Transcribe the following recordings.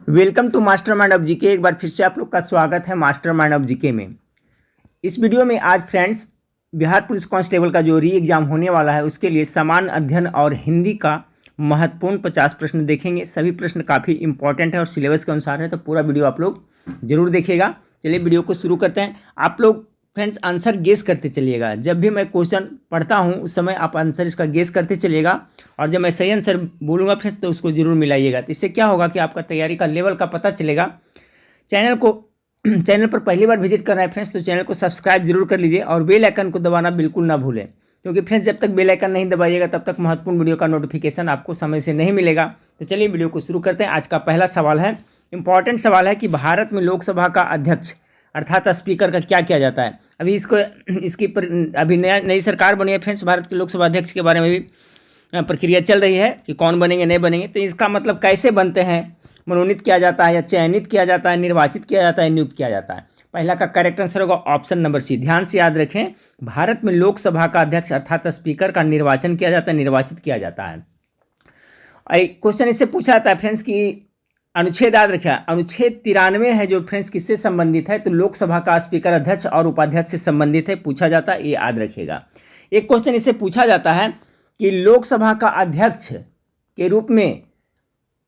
Welcome to master mind of GK. एक बार फिर से आप लोग का स्वागत है मास्टर माइंड ऑफ जीके में। इस वीडियो में आज फ्रेंड्स बिहार पुलिस कांस्टेबल का जो री एग्ज़ाम होने वाला है उसके लिए सामान्य अध्ययन और हिंदी का महत्वपूर्ण 50 प्रश्न देखेंगे। सभी प्रश्न काफ़ी इंपॉर्टेंट है और सिलेबस के अनुसार है, तो पूरा वीडियो आप लोग जरूर देखिएगा। चलिए वीडियो को शुरू करते हैं। आप लोग फ्रेंड्स आंसर गेस करते चलिएगा। जब भी मैं क्वेश्चन पढ़ता हूँ उस समय आप आंसर इसका गेस करते चलिएगा, और जब मैं सही आंसर बोलूँगा फ्रेंड्स तो उसको जरूर मिलाइएगा। तो इससे क्या होगा कि आपका तैयारी का लेवल का पता चलेगा। चैनल पर पहली बार विजिट कर रहे हैं फ्रेंड्स तो चैनल को सब्सक्राइब जरूर कर लीजिए और बेल आइकन को दबाना बिल्कुल ना भूलें, क्योंकि फ्रेंड्स जब तक बेल आइकन नहीं दबाइएगा तब तक महत्वपूर्ण वीडियो का नोटिफिकेशन आपको समय से नहीं मिलेगा। तो चलिए वीडियो को शुरू करते हैं। आज का पहला सवाल है, इंपॉर्टेंट सवाल है कि भारत में लोकसभा का अध्यक्ष अर्थात स्पीकर का क्या किया जाता है। अभी अभी नई सरकार बनी है फ्रेंड्स, भारत के लोकसभा अध्यक्ष के बारे में भी प्रक्रिया चल रही है कि कौन बनेंगे नहीं बनेंगे। तो इसका मतलब कैसे बनते हैं, मनोनीत किया जाता है या चयनित किया जाता है, निर्वाचित किया जाता है, नियुक्त किया जाता है। पहला का करेक्ट आंसर होगा ऑप्शन नंबर सी। ध्यान से याद रखें, भारत में लोकसभा का अध्यक्ष अर्थात स्पीकर का निर्वाचन किया जाता है, निर्वाचित किया जाता है। क्वेश्चन इससे पूछा जाता है फ्रेंड्स कि अनुच्छेद याद रखिए, अनुच्छेद 93 है जो फ्रेंड्स किससे संबंधित है, तो लोकसभा का स्पीकर अध्यक्ष और उपाध्यक्ष से संबंधित है, पूछा जाता है, ये याद रखिएगा। एक क्वेश्चन इससे पूछा जाता है कि लोकसभा का अध्यक्ष के रूप में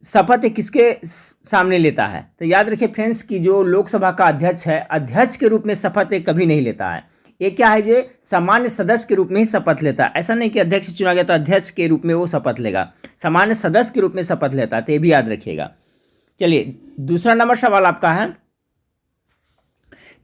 शपथ किसके सामने लेता है। तो याद रखिए फ्रेंड्स कि जो लोकसभा का अध्यक्ष है, अध्यक्ष के रूप में शपथ कभी नहीं लेता है। ये क्या है, जो सामान्य सदस्य के रूप में ही शपथ लेता है। ऐसा नहीं कि अध्यक्ष चुना गया तो अध्यक्ष के रूप में वो शपथ लेगा, सामान्य सदस्य के रूप में शपथ लेता है, तो ये भी याद रखिएगा। चलिए दूसरा नंबर सवाल आपका है,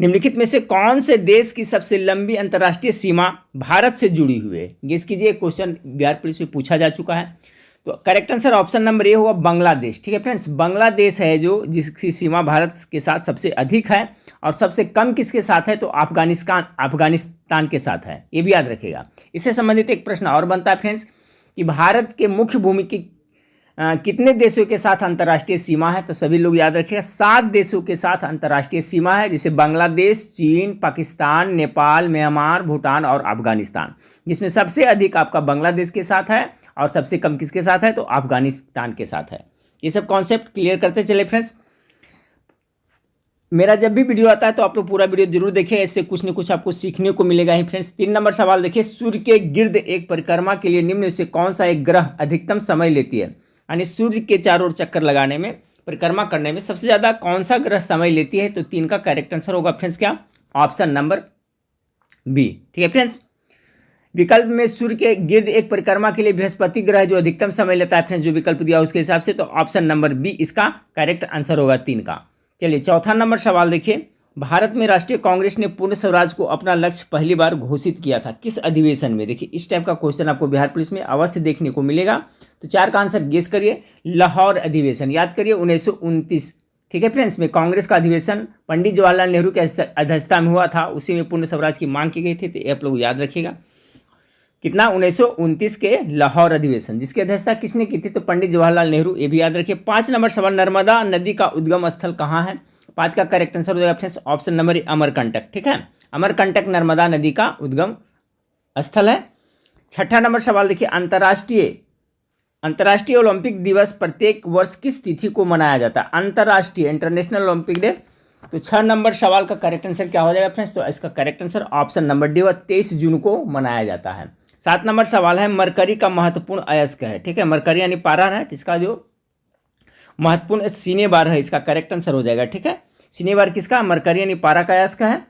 निम्नलिखित में से कौन से देश की सबसे लंबी अंतर्राष्ट्रीय सीमा भारत से जुड़ी हुई है। गेस कीजिए, क्वेश्चन बिहार पुलिस में पूछा जा चुका है। तो correct answer option number A होगा बांग्लादेश। ठीक है फ्रेंड्स, बांग्लादेश है जो जिसकी सीमा भारत के साथ सबसे अधिक है, और सबसे कम किसके साथ है, तो अफगानिस्तान के साथ है, ये भी याद रखिएगा। इससे संबंधित एक प्रश्न और बनता है फ्रेंड्स कि भारत के मुख्य भूमि की कितने देशों के साथ अंतर्राष्ट्रीय सीमा है, तो सभी लोग याद रखिएगा 7 देशों के साथ अंतर्राष्ट्रीय सीमा है, जैसे बांग्लादेश, चीन, पाकिस्तान, नेपाल, म्यांमार, भूटान और अफगानिस्तान, जिसमें सबसे अधिक आपका बांग्लादेश के साथ है और सबसे कम किसके साथ है, तो अफगानिस्तान के साथ है। ये सब कॉन्सेप्ट क्लियर करते चले फ्रेंड्स। मेरा जब भी वीडियो आता है तो आप लोग पूरा वीडियो जरूर देखिए, इससे कुछ न कुछ आपको सीखने को मिलेगा ही फ्रेंड्स। 3 नंबर सवाल देखिए, सूर्य के गिर्द एक परिक्रमा के लिए निम्न में से कौन सा एक ग्रह अधिकतम समय लेती है, यानी सूर्य के चारों ओर चक्कर लगाने में, परिक्रमा करने में सबसे ज़्यादा कौन सा ग्रह समय लेती है, तो 3 का करेक्ट आंसर होगा फ्रेंड्स क्या, ऑप्शन नंबर बी। ठीक है फ्रेंड्स, विकल्प में सूर्य के गिर्द एक परिक्रमा के लिए बृहस्पति ग्रह जो अधिकतम समय लेता है फ्रेंड्स, जो विकल्प दिया उसके हिसाब से, तो ऑप्शन नंबर बी इसका करेक्ट आंसर होगा 3 का। चलिए चौथा नंबर सवाल देखिए, भारत में राष्ट्रीय कांग्रेस ने पूर्ण स्वराज को अपना लक्ष्य पहली बार घोषित किया था, किस अधिवेशन में। देखिए इस टाइप का क्वेश्चन आपको बिहार पुलिस में अवश्य देखने को मिलेगा। तो 4 का आंसर गेस करिए, लाहौर अधिवेशन, याद करिए 1929। ठीक है फ्रेंड्स, में कांग्रेस का अधिवेशन पंडित जवाहरलाल नेहरू की अध्यक्षता में हुआ था, उसी में पूर्ण स्वराज की मांग की गई थी। तो ये आप लोग याद रखिएगा, कितना 1929 के लाहौर अधिवेशन, जिसकी अध्यक्षता किसने की थी, तो पंडित जवाहरलाल नेहरू, ये भी याद रखिए। 5 नंबर सवाल, नर्मदा नदी का उद्गम स्थल कहाँ है। 5 का करेक्ट आंसर हो जाएगा friends option number A, Amarkantak. ठीक है, अमरकंटक नर्मदा नदी का उद्गम स्थल है। 6ठा नंबर सवाल देखिए, अंतर्राष्ट्रीय ओलंपिक दिवस प्रत्येक वर्ष किस तिथि को मनाया जाता है, अंतर्राष्ट्रीय इंटरनेशनल ओलंपिक डे। तो 6 नंबर सवाल का करेक्ट आंसर क्या हो जाएगा फ्रेंड्स, तो इसका correct answer option number D व 23 जून को मनाया जाता है। 7 नंबर सवाल है, मरकरी का महत्वपूर्ण अयस्क है। ठीक है, मरकरी यानी पारा है, इसका जो महत्वपूर्ण सिनेबार है, इसका करेक्ट आंसर हो जाएगा। ठीक है, सिनेबार किसका, मरकरी यानी पारा का अयस्क है।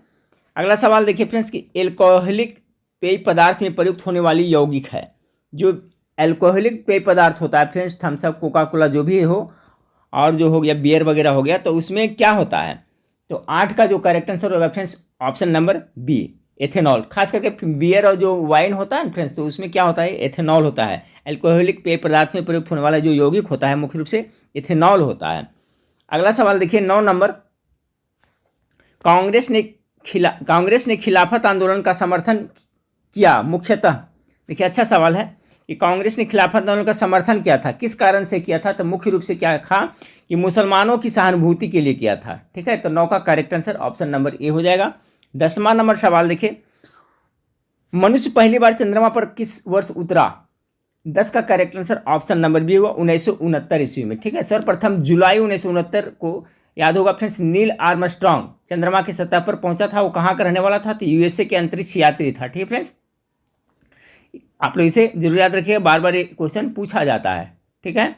अगला सवाल देखिए फ्रेंड्स कि एल्कोहलिक पेय पदार्थ में प्रयुक्त होने वाली यौगिक है। जो एल्कोहलिक पेय पदार्थ होता है friends, Thums Up, Coca Cola जो भी हो, और जो हो गया बियर वगैरह हो गया, तो उसमें क्या होता है, तो 8 का जो करेक्ट आंसर होगा friends option number B, ethanol. खास करके बियर और जो वाइन होता है फ्रेंड्स, तो उसमें क्या होता है, एथेनॉल होता है। एल्कोहलिक पेय पदार्थ में प्रयुक्त होने वाला जो यौगिक होता है मुख्य रूप से एथेनॉल होता है। अगला सवाल देखिए 9 नंबर, कांग्रेस ने खिलाफत आंदोलन का समर्थन किया मुख्यतः। देखिए अच्छा सवाल है कि कांग्रेस ने खिलाफत आंदोलन का समर्थन किया था, किस कारण से किया था, तो मुख्य रूप से क्या था कि मुसलमानों की सहानुभूति के लिए किया था। ठीक है, तो 9 का correct answer option number A हो जाएगा। 10वां नंबर सवाल देखिए, मनुष्य पहली बार चंद्रमा पर किस वर्ष उतरा। 10 का correct answer option number B होगा 1969 ईस्वी में। ठीक है, सर्वप्रथम जुलाई 1969 को याद होगा फ्रेंड्स नील आर्मस्ट्रॉन्ग चंद्रमा की सतह पर पहुंचा था। वो कहाँ का रहने वाला था? तो यूएसए के अंतरिक्ष यात्री था। ठीक है फ्रेंड्स, आप लोग इसे जरूर याद रखिएगा, बार बार ये क्वेश्चन पूछा जाता है। ठीक है,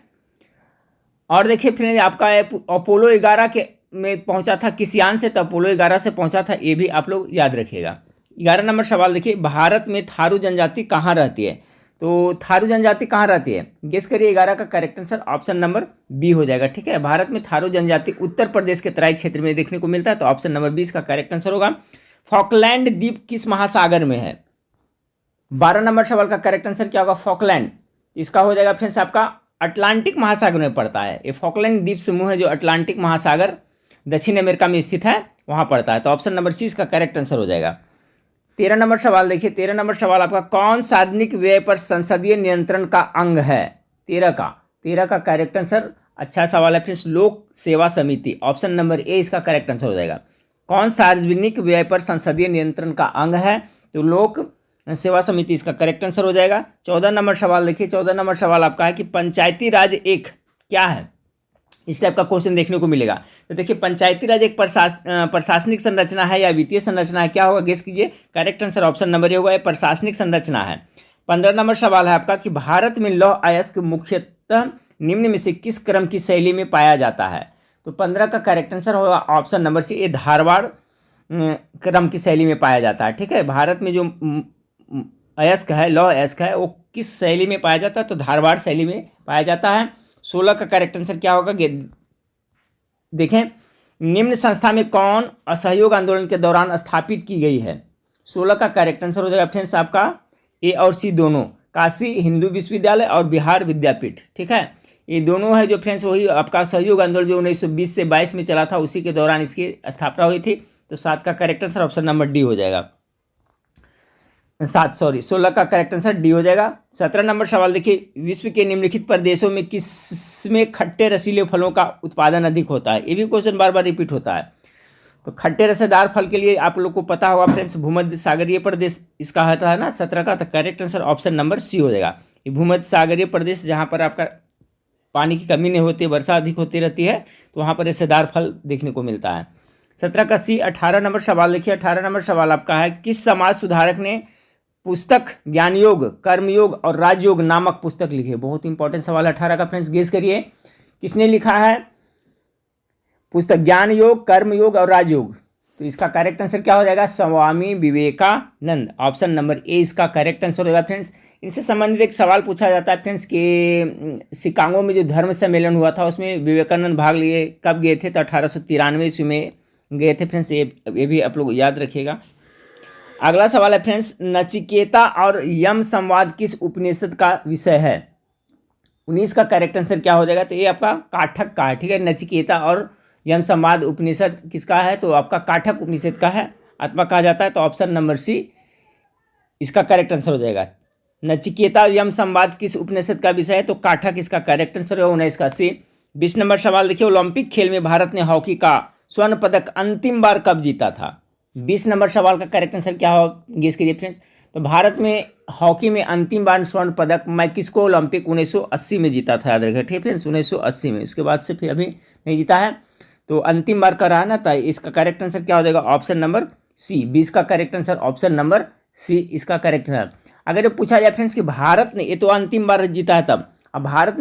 और देखिए फ्रेंड्स आपका अपोलो 11 के में पहुंचा था किस यान से? तो अपोलो 11 से पहुंचा था, ये भी आप लोग याद रखिएगा। 11 नंबर सवाल देखिए, भारत में थारू जनजाति कहाँ रहती है? तो थारू जनजाति कहाँ रहती है? गेस करिए। 11 का correct answer option number B हो जाएगा। ठीक है, भारत में थारू जनजाति उत्तर प्रदेश के तराई क्षेत्र में देखने को मिलता है, तो ऑप्शन नंबर 20 का करेक्ट आंसर होगा। फॉकलैंड द्वीप किस महासागर में है? 12 नंबर सवाल का करेक्ट आंसर क्या होगा? फॉकलैंड, इसका हो जाएगा फ्रेंड्स आपका अटलांटिक महासागर में पड़ता है। ये फॉकलैंड द्वीप समूह है जो अटलांटिक महासागर दक्षिण अमेरिका में स्थित है, वहां पड़ता है, तो ऑप्शन नंबर सी इसका करेक्ट आंसर हो जाएगा। 13 नंबर सवाल देखिए, 13 नंबर सवाल आपका कौन सार्वजनिक व्यय पर संसदीय नियंत्रण का अंग है? 13 का करेक्ट आंसर, अच्छा सवाल है फ्रेंड्स, लोक सेवा समिति, ऑप्शन नंबर ए इसका करेक्ट आंसर हो जाएगा। कौन सार्वजनिक व्यय पर संसदीय नियंत्रण का अंग है? तो लोक सेवा समिति इसका करेक्ट आंसर हो जाएगा। 14 नंबर सवाल देखिए, 14 नंबर सवाल आपका है कि पंचायती राज एक क्या है? इस टाइप का क्वेश्चन देखने को मिलेगा। तो देखिए पंचायती राज एक प्रशासनिक संरचना है या वित्तीय संरचना है? क्या होगा, गेस कीजिए। Correct answer option number A होगा, ये प्रशासनिक संरचना है। 15 नंबर सवाल है आपका कि भारत में लौह अयस्क मुख्यतः निम्न में से किस क्रम की शैली में पाया जाता है? तो 15 का करेक्ट आंसर होगा ऑप्शन नंबर सी, ये धारवाड़ क्रम की शैली में पाया जाता है। ठीक है, भारत में जो अयस्क है, लौह अयस्क है, वो किस शैली में पाया जाता है? तो धारवाड़ शैली में पाया जाता है। 16 का करेक्ट आंसर क्या होगा? देखें, निम्न संस्था में कौन असहयोग आंदोलन के दौरान स्थापित की गई है? 16 का करेक्ट आंसर हो जाएगा फ्रेंड्स आपका ए और सी दोनों, काशी हिंदू विश्वविद्यालय और बिहार विद्यापीठ। ठीक है, ये दोनों है जो फ्रेंड्स वही आपका सहयोग आंदोलन जो 1920 से 22 में चला था, उसी के दौरान इसकी स्थापना हुई थी। तो 7 का correct answer option number D हो जाएगा। 16 का करेक्ट आंसर डी हो जाएगा। 17 नंबर सवाल देखिए, विश्व के निम्नलिखित प्रदेशों में किसमें खट्टे रसीले फलों का उत्पादन अधिक होता है? ये भी क्वेश्चन बार बार रिपीट होता है। तो खट्टे रसेदार फल के लिए आप लोग को पता होगा फ्रेंड्स, भूमध्य सागरीय प्रदेश इसका होता है ना 17 का, तो correct answer option number C हो जाएगा। ये भूमध्य सागरीय प्रदेश जहाँ पर आपका पानी की कमी नहीं होती, वर्षा अधिक होती रहती है, तो वहाँ पर रसेदार फल देखने को मिलता है। 17 का सी। 18 नंबर सवाल देखिए, 18 नंबर सवाल आपका है, किस समाज सुधारक ने पुस्तक ज्ञान योग, कर्मयोग और राजयोग नामक पुस्तक लिखी है? बहुत इंपॉर्टेंट सवाल है 18 का फ्रेंड्स, गेस करिए किसने लिखा है पुस्तक ज्ञान योग, कर्म योग और राजयोग? तो इसका करेक्ट आंसर क्या हो जाएगा? Swami Vivekananda, option number A इसका करेक्ट आंसर होगा फ्रेंड्स। इनसे संबंधित एक सवाल पूछा जाता है फ्रेंड्स कि शिकागो में जो धर्म सम्मेलन हुआ था उसमें विवेकानंद भाग लिए, कब गए थे? तो 1893 ईस्वी में गए थे फ्रेंड्स, ये भी आप लोग याद रखिएगा। अगला सवाल है फ्रेंड्स, नचिकेता और यम संवाद किस उपनिषद का विषय है? 19 का करेक्ट आंसर क्या हो जाएगा? तो ये आपका काठक का है। ठीक है, नचिकेता और यम संवाद उपनिषद किसका है? तो आपका काठक उपनिषद का है, आत्मा कहा जाता है, तो ऑप्शन नंबर सी इसका करेक्ट आंसर हो जाएगा। नचिकेता और यम संवाद किस उपनिषद का विषय है? तो काठक इसका करेक्ट आंसर है, 19 का सी। 20 नंबर सवाल देखिए, ओलंपिक खेल में भारत ने हॉकी का स्वर्ण पदक अंतिम बार कब जीता था? 20 नंबर सवाल का करेक्ट आंसर क्या हो, गेस कीजिए फ्रेंड्स। तो भारत में हॉकी में अंतिम बार स्वर्ण पदक मैक्सिको ओलंपिक 1980 में जीता था, याद रखिए। ठीक है फ्रेंड्स, 1980 में, इसके बाद से फिर अभी नहीं जीता है, तो अंतिम बार का रहा ना, तो इसका करेक्ट आंसर क्या हो जाएगा? Option number C. 20 का correct answer option number C इसका करेक्ट आंसर। अगर ये पूछा जाए फ्रेंड्स कि भारत ने, ये तो अंतिम बार जीता है तब, अब भारत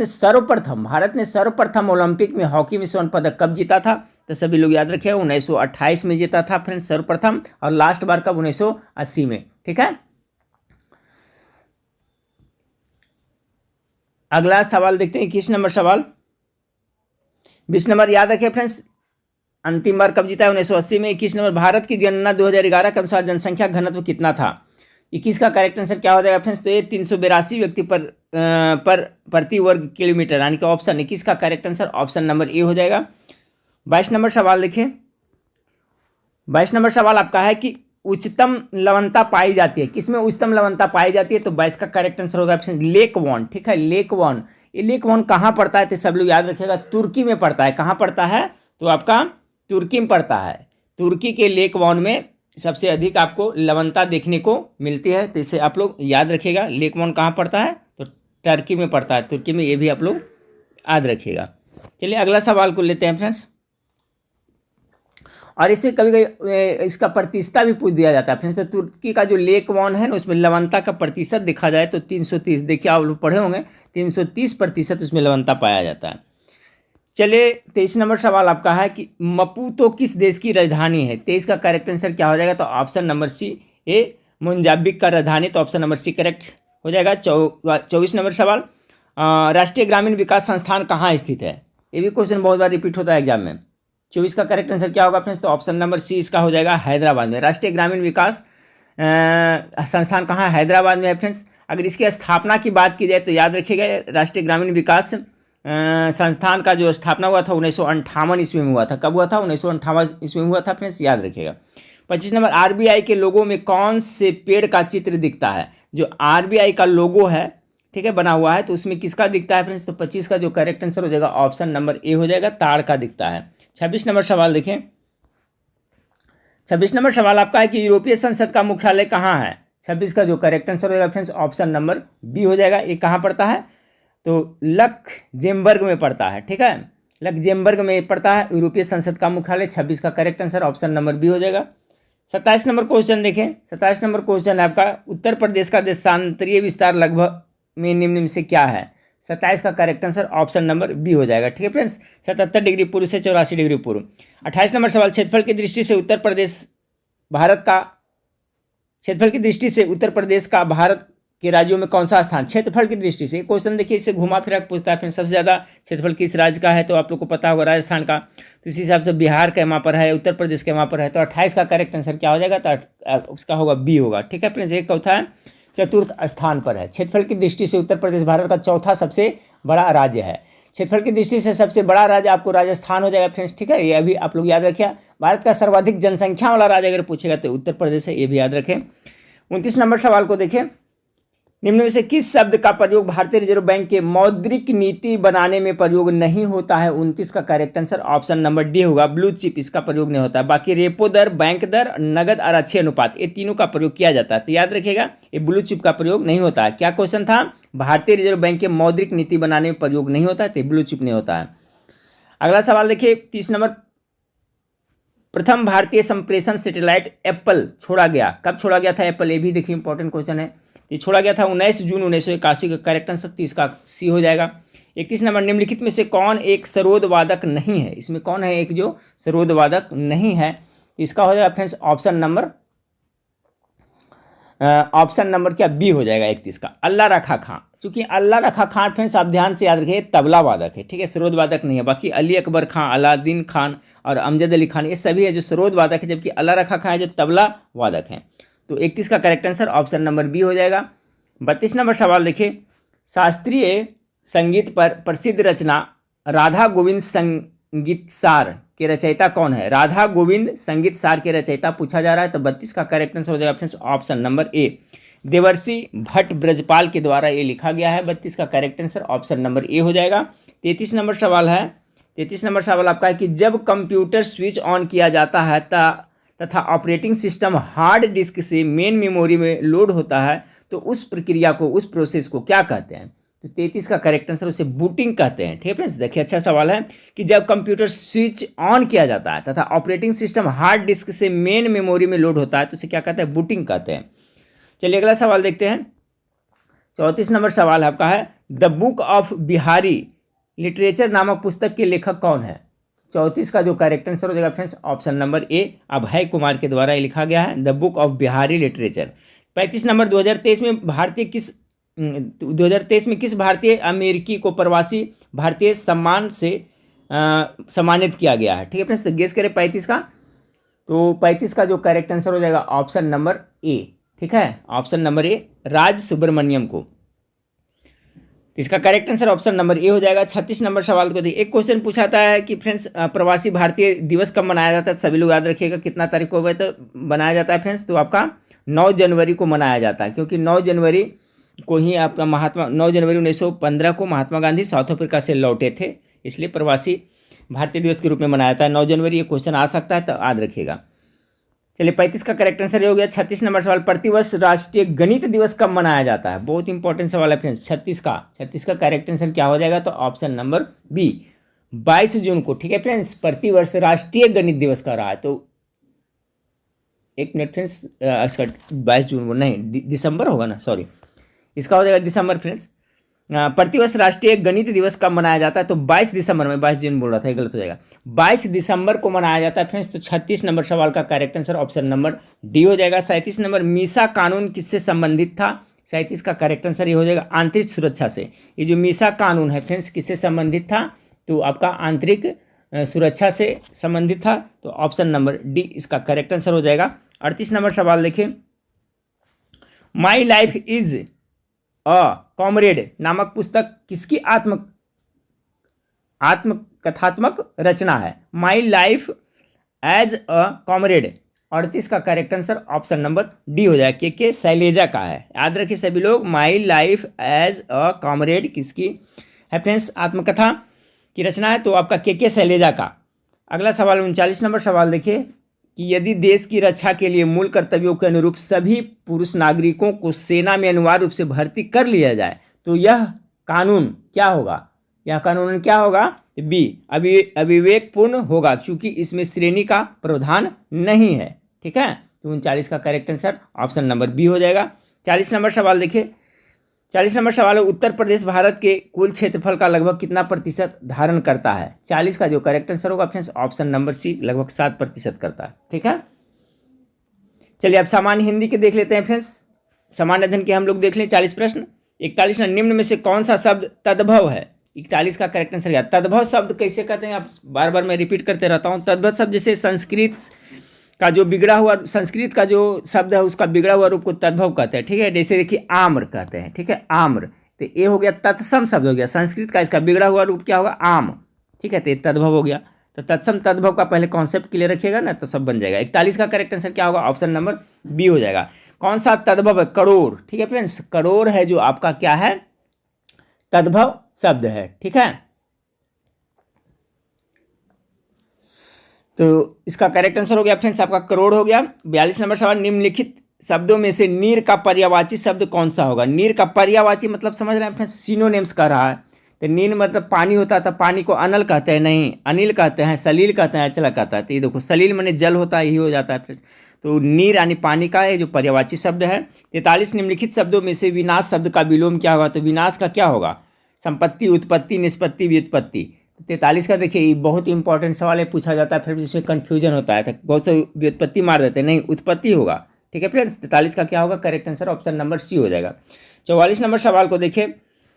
ने सर्वप्रथम ओलंपिक में हॉकी में स्वर्ण पदक कब जीता था? तो सभी लोग याद रखिए 1928 में जीता था फ्रेंड्स सर्वप्रथम, और लास्ट बार कब? 1980 में। ठीक है, अगला सवाल देखते हैं, 21 नंबर सवाल। 20 नंबर याद रखिए फ्रेंड्स, अंतिम बार कब जीता है? 1980 में। 21 नंबर, भारत की जनगणना 2011 के अनुसार जनसंख्या घनत्व कितना था? 21 का करेक्ट आंसर क्या हो जाएगा फ्रेंड्स? तो ये 382 व्यक्ति पर प्रति वर्ग किलोमीटर, यानी कि ऑप्शन 21 का correct answer option number A हो जाएगा। 22 नंबर सवाल देखिए, 22 नंबर सवाल आपका है कि उच्चतम लवणता पाई जाती है, किसमें उच्चतम लवणता पाई जाती है? तो 22 का करेक्ट आंसर होगा लेक वॉन। ठीक है, लेक वॉन, ये लेक वॉन कहाँ पड़ता है? तो सब लोग याद रखिएगा, तुर्की में पड़ता है। कहाँ पड़ता है? तो आपका तुर्की में पड़ता है। तुर्की के लेक वॉन में सबसे अधिक आपको लवणता देखने को मिलती है, तो इसे आप लोग याद रखिएगा। लेक वॉन कहाँ पड़ता है? तो टर्की में पड़ता है, तुर्की में, ये भी आप लोग याद रखिएगा। चलिए अगला सवाल को लेते हैं फ्रेंड्स। और इससे कभी कभी इसका प्रतिशत भी पूछ दिया जाता है फ्रेंड्स। तो तुर्की का जो लेक वन है ना, उसमें लवणता का प्रतिशत देखा जाए तो 330, देखिए आप लोग पढ़े होंगे, 330% उसमें लवणता पाया जाता है। चलिए 23 नंबर सवाल आपका है कि मपूतो किस देश की राजधानी है? 23 का करेक्ट आंसर क्या हो जाएगा? तो ऑप्शन नंबर सी, ए मोजाम्बिक का राजधानी, तो ऑप्शन नंबर सी करेक्ट हो जाएगा। 24 नंबर सवाल, राष्ट्रीय ग्रामीण विकास संस्थान कहाँ स्थित है? ये भी क्वेश्चन बहुत बार रिपीट होता है एग्जाम में। 24 का करेक्ट आंसर क्या होगा फ्रेंड्स? तो ऑप्शन नंबर सी इसका हो जाएगा, हैदराबाद में। राष्ट्रीय ग्रामीण विकास संस्थान कहाँ? हैदराबाद में है फ्रेंड्स। अगर इसकी स्थापना की बात की जाए तो याद रखिएगा, राष्ट्रीय ग्रामीण विकास संस्थान का जो स्थापना हुआ था 1958 ईस्वी में हुआ था। कब हुआ था? 1958 ईस्वी में हुआ था फ्रेंड्स, याद रखिएगा। 25 नंबर, आरबीआई के लोगो में कौन से पेड़ का चित्र दिखता है? जो आरबीआई का लोगो है, ठीक है, बना हुआ है, तो उसमें किसका दिखता है फ्रेंड्स? तो 25 का जो करेक्ट आंसर हो जाएगा ऑप्शन नंबर ए हो जाएगा, ताड़ का दिखता है। 26 नंबर सवाल देखें। 26 नंबर सवाल आपका है कि यूरोपीय संसद का मुख्यालय कहाँ है? 26 का जो करेक्ट आंसर हो जाएगा फ्रेंड्स ऑप्शन नंबर बी हो जाएगा। ये कहाँ पड़ता है? तो लक्ज़ेमबर्ग में पड़ता है, ठीक है, लक्ज़ेमबर्ग में पड़ता है यूरोपीय संसद का मुख्यालय। 26 का correct answer option number B हो जाएगा। 27 नंबर क्वेश्चन देखें। 27 नंबर क्वेश्चन है आपका, उत्तर प्रदेश का देशांतरीय विस्तार लगभग में निम्न में से क्या है? 27 का correct answer option number B हो जाएगा, ठीक है फ्रेंड्स। 77 डिग्री पूर्व से 84 डिग्री पूर्व। 28 नंबर सवाल, क्षेत्रफल की दृष्टि से उत्तर प्रदेश भारत का, क्षेत्रफल की दृष्टि से उत्तर प्रदेश का भारत के राज्यों में कौन सा स्थान? क्षेत्रफल की दृष्टि से क्वेश्चन देखिए, इसे घुमा फिरा पूछता है फ्रेंड्स। सबसे ज़्यादा क्षेत्रफल किस राज्य का है? तो आप लोग को पता होगा राजस्थान का, तो इस हिसाब से बिहार के वहाँ पर है, उत्तर प्रदेश के वहाँ पर है। तो 28 का करेक्ट आंसर क्या हो जाएगा? तो उसका होगा बी होगा, ठीक है फ्रेंड्स। एक चौथा है, चतुर्थ स्थान पर है। क्षेत्रफल की दृष्टि से उत्तर प्रदेश भारत का चौथा सबसे बड़ा राज्य है। क्षेत्रफल की दृष्टि से सबसे बड़ा राज्य आपको राजस्थान हो जाएगा फ्रेंड्स, ठीक है, ये अभी आप लोग याद रखिए। भारत का सर्वाधिक जनसंख्या वाला राज्य अगर पूछेगा तो उत्तर प्रदेश है, ये भी याद रखें। 29 नंबर सवाल को देखें। निम्न में से किस शब्द का प्रयोग भारतीय रिजर्व बैंक के मौद्रिक नीति बनाने में प्रयोग नहीं होता है? 29 का correct answer option number D होगा, ब्लू चिप, इसका प्रयोग नहीं होता है। बाकी रेपो दर, बैंक दर, नगद और अच्छे अनुपात, ये तीनों का प्रयोग किया जाता है। तो याद रखिएगा, ये ब्लू चिप का प्रयोग नहीं होता है। क्या क्वेश्चन था? भारतीय रिजर्व बैंक के मौद्रिक नीति बनाने में प्रयोग नहीं होता है, तो ब्लू चिप नहीं होता है। अगला सवाल देखिए, 30 नंबर, प्रथम भारतीय संप्रेषण सैटेलाइट एप्पल छोड़ा गया, कब छोड़ा गया था एप्पल? ये भी देखिए इंपॉर्टेंट क्वेश्चन है। ये छोड़ा गया था 19 जून 1981 का, करेक्ट आंसर 30 का सी हो जाएगा। 31 नंबर, निम्नलिखित में से कौन एक सरोद वादक नहीं है? इसमें कौन है एक जो सरोद वादक नहीं है? इसका हो जाएगा फ्रेंड्स ऑप्शन नंबर क्या, बी हो जाएगा 31 का, अल्लाह रखा खां। चूंकि अल्लाह रखा खां फ्रेंड्स आप ध्यान से याद रखिए तबला वादक है, ठीक है, सरोद वादक नहीं है। बाकी अली अकबर खां, अलाउद्दीन खान और अमजद अली खान, ये सभी है जो सरोद वादक है, जबकि अल्लाह रखा खां है जो तबला वादक है। तो 31 का correct answer option number B हो जाएगा। 32 नंबर सवाल देखिए, शास्त्रीय संगीत पर प्रसिद्ध रचना राधा गोविंद संगीत सार के रचयिता कौन है? राधा गोविंद संगीत सार के रचयिता पूछा जा रहा है। तो 32 का करेक्ट आंसर हो जाएगा फ्रेंड्स ऑप्शन नंबर ए, देवर्षि भट्ट ब्रजपाल के द्वारा ये लिखा गया है। 32 का correct answer option number A हो जाएगा। 33 नंबर सवाल है, 33 नंबर सवाल आपका है कि जब कंप्यूटर स्विच ऑन किया जाता है तथा ऑपरेटिंग सिस्टम हार्ड डिस्क से मेन मेमोरी में लोड होता है तो उस प्रक्रिया को, उस प्रोसेस को क्या कहते हैं? तो 33 का करेक्ट आंसर उसे बूटिंग कहते हैं, ठीक है फ्रेंड्स। देखिए अच्छा सवाल है कि जब कंप्यूटर स्विच ऑन किया जाता है तथा ऑपरेटिंग सिस्टम हार्ड डिस्क से मेन मेमोरी में लोड होता है तो उसे क्या कहते हैं? बूटिंग कहते हैं। चलिए अगला सवाल देखते हैं। 34 नंबर सवाल आपका है, the book of Bihari literature नामक पुस्तक के लेखक कौन है? 34 का जो करेक्ट आंसर हो जाएगा friends option number A, Abhay Kumar के द्वारा ये लिखा गया है, the book of Bihari literature. 35 number, 2023 में किस भारतीय अमेरिकी को प्रवासी भारतीय सम्मान से सम्मानित किया गया है? ठीक है फ्रेंड्स, तो गेस करें 35 का। तो 35 का जो करेक्ट आंसर हो जाएगा ऑप्शन नंबर ए, ठीक है, ऑप्शन नंबर ए, राज सुब्रमण्यम को। तो इसका correct answer option number A हो जाएगा। 36 नंबर सवाल को देखिए, एक क्वेश्चन पूछाता है कि फ्रेंड्स प्रवासी भारतीय दिवस कब मनाया जाता है? सभी लोग याद रखिएगा कितना तारीख को तो बनाया जाता है फ्रेंड्स, तो आपका 9 जनवरी को मनाया जाता है, क्योंकि 9 जनवरी को ही आपका 9 जनवरी 1915 को महात्मा गांधी साउथ अफ्रीका से लौटे थे, इसलिए प्रवासी भारतीय दिवस के रूप में मनाया जाता है 9 जनवरी। ये क्वेश्चन आ सकता है तो याद रखिएगा। चलिए 35 का करेक्ट आंसर ये हो गया। 36 नंबर सवाल, प्रतिवर्ष राष्ट्रीय गणित दिवस कब मनाया जाता है? बहुत इंपॉर्टेंट सवाल है फ्रेंड्स। 36 का करेक्ट आंसर क्या हो जाएगा? तो ऑप्शन नंबर बी 22 जून को। ठीक है फ्रेंड्स, प्रतिवर्ष राष्ट्रीय गणित दिवस का रहा है। तो एक मिनट फ्रेंड्स, इसका 22 जून को नहीं, दिसंबर होगा ना, सॉरी, इसका हो जाएगा दिसंबर फ्रेंड्स। प्रतिवर्ष राष्ट्रीय गणित दिवस कब मनाया जाता है? तो 22 दिसंबर में, 22 जून बोल रहा था, ये गलत हो जाएगा। 22 दिसंबर को मनाया जाता है फ्रेंड्स। तो 36 नंबर सवाल का correct answer option number D हो जाएगा। 37 नंबर, मीसा कानून किससे संबंधित था? 37 का करेक्ट आंसर ये हो जाएगा आंतरिक सुरक्षा से। ये जो मीसा कानून है फ्रेंड्स किससे संबंधित था? तो आपका आंतरिक सुरक्षा से संबंधित था। तो ऑप्शन नंबर डी इसका करेक्ट आंसर हो जाएगा। 38 नंबर सवाल देखिए, my life is a comrade नामक पुस्तक किसकी आत्मकथात्मक रचना है? My life as a comrade. 38 का correct answer option number D हो जाएगा, के शैलेजा का है। याद रखिए सभी लोग, my life as a comrade किसकी है फ्रेंड्स? आत्मकथा की रचना है, तो आपका के शैलेजा का। अगला सवाल 39 नंबर सवाल देखिए कि यदि देश की रक्षा के लिए मूल कर्तव्यों के अनुरूप सभी पुरुष नागरिकों को सेना में अनिवार्य रूप से भर्ती कर लिया जाए तो यह कानून क्या होगा? यह कानून क्या होगा? बी अविवेकपूर्ण होगा, क्योंकि इसमें श्रेणी का प्रावधान नहीं है। ठीक है, तो 39 का correct answer option number B हो जाएगा। 40 नंबर सवाल देखिए, 40 नंबर सवाल है, उत्तर प्रदेश भारत के कुल क्षेत्रफल का लगभग कितना प्रतिशत धारण करता है? 40 का जो करेक्ट आंसर होगा फ्रेंड्स ऑप्शन नंबर सी, लगभग 7% करता है। ठीक है, चलिए अब सामान्य हिंदी के देख लेते हैं फ्रेंड्स। सामान्य अध्ययन के हम लोग देख लें 40 प्रश्न। 41 निम्न में से कौन सा शब्द तद्भव है? 41 का करेक्ट आंसर क्या? तद्भव शब्द कैसे कहते हैं? आप बार बार मैं रिपीट करते रहता हूँ। तद्भव शब्द जैसे संस्कृत का जो बिगड़ा हुआ, संस्कृत का जो शब्द है उसका बिगड़ा हुआ रूप को तद्भव कहते हैं। ठीक है, जैसे देखिए आम्र कहते हैं। ठीक है, आम्र, तो ये हो गया तत्सम शब्द हो गया। संस्कृत का इसका बिगड़ा हुआ रूप क्या होगा? आम। ठीक है, तो ये तद्भव हो गया। तो तत्सम तद्भव का पहले कॉन्सेप्ट क्लियर रखिएगा ना, तो सब बन जाएगा। 41 का करेक्ट आंसर क्या होगा? ऑप्शन नंबर बी हो जाएगा। कौन सा तद्भव है? करोड़। ठीक है फ्रेंड्स, करोड़ है जो आपका क्या है? तद्भव शब्द है। ठीक है, तो इसका करेक्ट आंसर हो गया फ्रेंड्स आपका करोड़ हो गया। 42 नंबर सवाल, निम्नलिखित शब्दों में से नीर का पर्यायवाची शब्द कौन सा होगा? नीर का पर्यायवाची मतलब समझ रहे हैं फ्रेंड्स, सिनोनिम्स कह रहा है। तो नीर मतलब पानी होता है, तो पानी को अनल कहते हैं, नहीं अनिल कहते हैं, सलील कहते हैं, अचला कहता है। तो ये देखो सलील माने जल होता है, यही हो जाता है फ्रेंड्स। तो नीर यानी पानी का है जो पर्यायवाची शब्द है। 43 निम्नलिखित शब्दों में से विनाश शब्द का विलोम क्या होगा? तो विनाश का क्या होगा? संपत्ति, उत्पत्ति, निष्पत्ति, व्युत्पत्ति। 43 का देखिए ये बहुत इंपॉर्टेंट सवाल है, पूछा जाता है, फिर जिसमें कन्फ्यूजन होता है, तो बहुत से व्युत्पत्ति मार देते हैं, नहीं उत्पत्ति होगा। ठीक है फ्रेंड्स, 43 का क्या होगा? Correct answer option number C हो जाएगा। 44 नंबर सवाल को देखिए,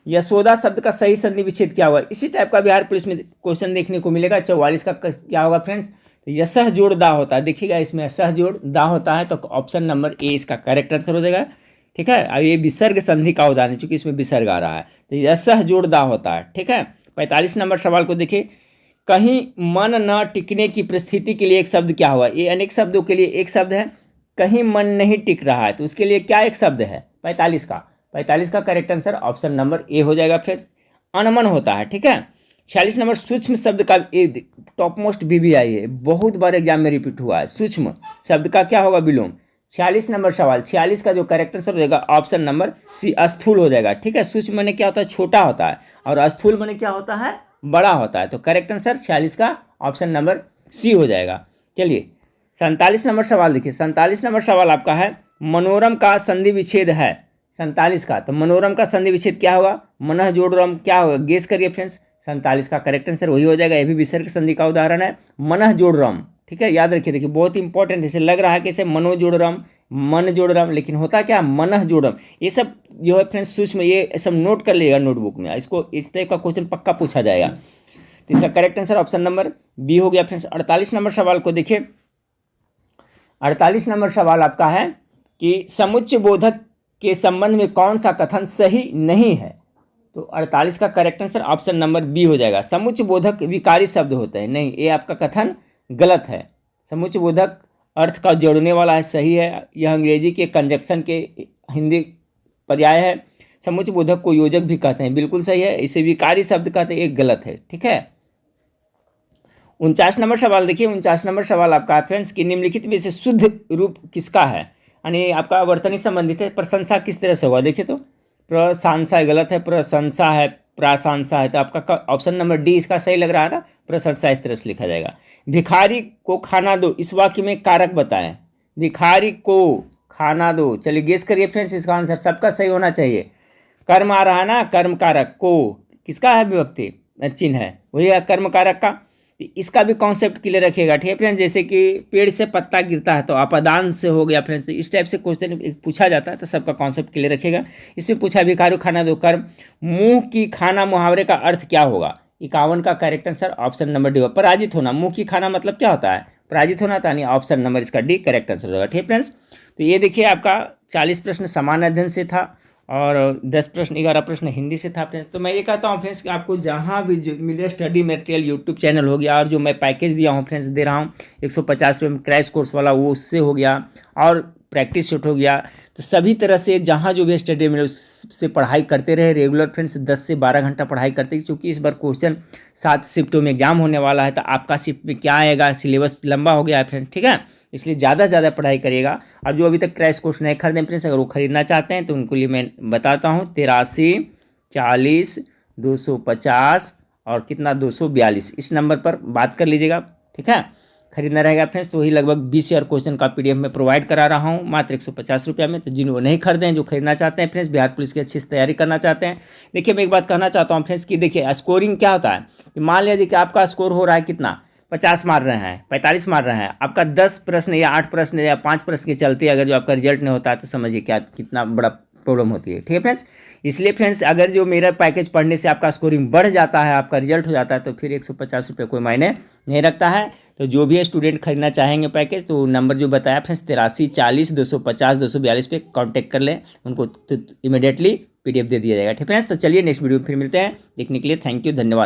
यशोदा शब्द का सही संधि विच्छेद क्या हुआ? इसी टाइप का बिहार पुलिस में क्वेश्चन देखने को मिलेगा। 44 का क्या होगा फ्रेंड्स? यशह जोड़ दा होता है, देखिएगा इसमें सह जोड़ दा होता है, तो ऑप्शन नंबर ए इसका करेक्ट आंसर हो जाएगा। ठीक है, अब ये विसर्ग संधि का उदाहरण है, चूंकि इसमें विसर्ग आ रहा है, तो यशह जोड़ दा होता है। ठीक है, 45 नंबर सवाल को देखिए, कहीं मन न टिकने की परिस्थिति के लिए एक शब्द क्या हुआ? ये अनेक शब्दों के लिए एक शब्द है, कहीं मन नहीं टिक रहा है, तो उसके लिए क्या एक शब्द है? 45 का correct answer option number A हो जाएगा फ्रेंड्स, अनमन होता है। ठीक है, 46 नंबर सूक्ष्म शब्द का टॉप मोस्ट BBI है, बहुत बार एग्जाम में रिपीट हुआ है। सूक्ष्म शब्द का क्या होगा? विलोम। 46 नंबर सवाल, 46 का जो करेक्ट आंसर हो जाएगा ऑप्शन नंबर सी, स्थूल हो जाएगा। ठीक है, सूक्ष्म माने क्या होता है? छोटा होता है, और स्थूल माने क्या होता है? बड़ा होता है। तो करेक्ट आंसर 46 का ऑप्शन नंबर सी हो जाएगा। चलिए 47 नंबर सवाल देखिए, 47 नंबर सवाल आपका है, मनोरम का संधि विच्छेद है 47 का, तो मनोरम का संधि विच्छेद क्या होगा? मनः जोड़ रम क्या होगा? गेस करिए फ्रेंड्स। 47 का करेक्ट आंसर वही हो जाएगा, ये भी विसर्ग संधि का उदाहरण है, मनः जोड़ रम। ठीक है, याद रखिए, देखिए बहुत इंपॉर्टेंट है, इसे लग रहा है कि इसे मनो जोड़ रम, मन जोड़ रम, लेकिन होता क्या? मनः जोड़ रम। ये सब जो है फ्रेंड्स सूक्ष्म, ये सब नोट कर लीजिएगा नोटबुक में, इसको इस टाइप का क्वेश्चन पक्का पूछा जाएगा। तो इसका correct answer option number B हो गया फ्रेंड्स। 48 नंबर सवाल को देखिए, 48 नंबर सवाल आपका है कि समुच्चय बोधक के संबंध में कौन सा कथन सही नहीं है? तो 48 का correct answer option number B हो जाएगा, समुच्चय बोधक विकारी शब्द होते हैं, नहीं ये आपका कथन गलत है। समुच्चय बोधक अर्थ का जोड़ने वाला है, सही है, यह अंग्रेजी के कंजक्शन के हिंदी पर्याय है। समुच्चय बोधक को योजक भी कहते हैं, बिल्कुल सही है, इसे विकारी शब्द कहते हैं, एक गलत है। ठीक है, 49 नंबर सवाल देखिए, 49 नंबर सवाल आपका फ्रेंड्स कि निम्नलिखित में से शुद्ध रूप किसका है, यानी आपका वर्तनी संबंधित है। प्रशंसा किस तरह से होगा, देखिए तो प्रशंसा गलत है, प्रशंसा है, प्राशंसा है, तो आपका ऑप्शन नंबर डी इसका सही लग रहा है ना, प्रशंसा इस तरह से लिखा जाएगा। भिखारी को खाना दो, इस वाक्य में कारक बताएं। भिखारी को खाना दो, चलिए गेस करिए फ्रेंड्स, इसका आंसर सबका सही होना चाहिए। कर्म आ रहा है ना, कर्म कारक को किसका है, विभक्ति चिन्ह है, वही है कर्म कारक का। इसका भी कॉन्सेप्ट क्लियर रखिएगा, ठीक है फ्रेंड्स। जैसे कि पेड़ से पत्ता गिरता है तो अपदान से हो गया फ्रेंड्स, इस टाइप से क्वेश्चन पूछा जाता है, तो सबका कॉन्सेप्ट क्लियर रखिएगा। इसमें पूछा भिखारी खाना दो कर्म, मुंह की खाना मुहावरे का अर्थ क्या होगा। 51 का correct answer option number D. पराजित होना, मुंह की खाना मतलब क्या होता है, पराजित होना था, नहीं ऑप्शन नंबर इसका डी करेक्ट आंसर होगा, ठीक है फ्रेंड्स। तो ये देखिए आपका 40 प्रश्न सामान्य अध्ययन से था और 10 प्रश्न 11 प्रश्न हिंदी से था फ्रेंड्स। तो मैं ये कहता हूँ फ्रेंड्स कि आपको जहाँ भी मिले स्टडी मटेरियल यूट्यूब चैनल हो गया, और जो मैं पैकेज दिया हूँ फ्रेंड्स, दे रहा हूँ 150 रुपये में क्रैश कोर्स वाला, वो उससे हो गया, और प्रैक्टिस शूट हो गया, तो सभी तरह से जहाँ जो भी स्टडी मिले उससे पढ़ाई करते रहे रेगुलर फ्रेंड्स। 10 से 12 घंटा पढ़ाई करते, क्योंकि इस बार क्वेश्चन 7 शिफ्टों में एग्जाम होने वाला है, तो आपका शिफ्ट में क्या आएगा, सिलेबस लंबा हो गया है फ्रेंड्स, ठीक है। इसलिए ज़्यादा से ज़्यादा पढ़ाई करिएगा। और जो अभी तक क्रैश कोर्स नहीं खरीदे फ्रेंड्स, अगर वो खरीदना चाहते हैं तो उनके लिए मैं बताता हूँ 83 40 250 और कितना 242, इस नंबर पर बात कर लीजिएगा, ठीक है। खरीदना रहेगा फ्रेंड्स तो वही लगभग 20,000 क्वेश्चन का PDF में प्रोवाइड करा रहा हूँ मात्र 150 रुपये में। तो जिनको नहीं खरीदें, जो खरीदना चाहते हैं फ्रेंड्स, बिहार पुलिस की अच्छी से तैयारी करना चाहते हैं। देखिए मैं एक बात कहना चाहता हूँ फ्रेंड्स कि देखिए स्कोरिंग क्या होता है कि मान लीजिए कि आपका स्कोर हो रहा है कितना, 50 मार रहे हैं, 45 मार रहे हैं, आपका 10 प्रश्न या 8 प्रश्न या 5 प्रश्न के चलते अगर जो आपका रिजल्ट नहीं होता है तो समझिए क्या कितना बड़ा प्रॉब्लम होती है, ठीक है फ्रेंड्स। इसलिए फ्रेंड्स अगर जो मेरा पैकेज पढ़ने से आपका स्कोरिंग बढ़ जाता है, आपका रिजल्ट हो जाता है, तो फिर 150 रुपये कोई मायने नहीं रखता है। तो जो भी स्टूडेंट खरीदना चाहेंगे पैकेज, तो नंबर जो बताया फ्रेंड्स 83 40 250 242 पे कांटेक्ट कर लें, उनको तो इमीडिएटली PDF दे दिया जाएगा, ठीक है फ्रेंड्स। तो चलिए नेक्स्ट वीडियो में फिर मिलते हैं, देखने के लिए थैंक यू, धन्यवाद।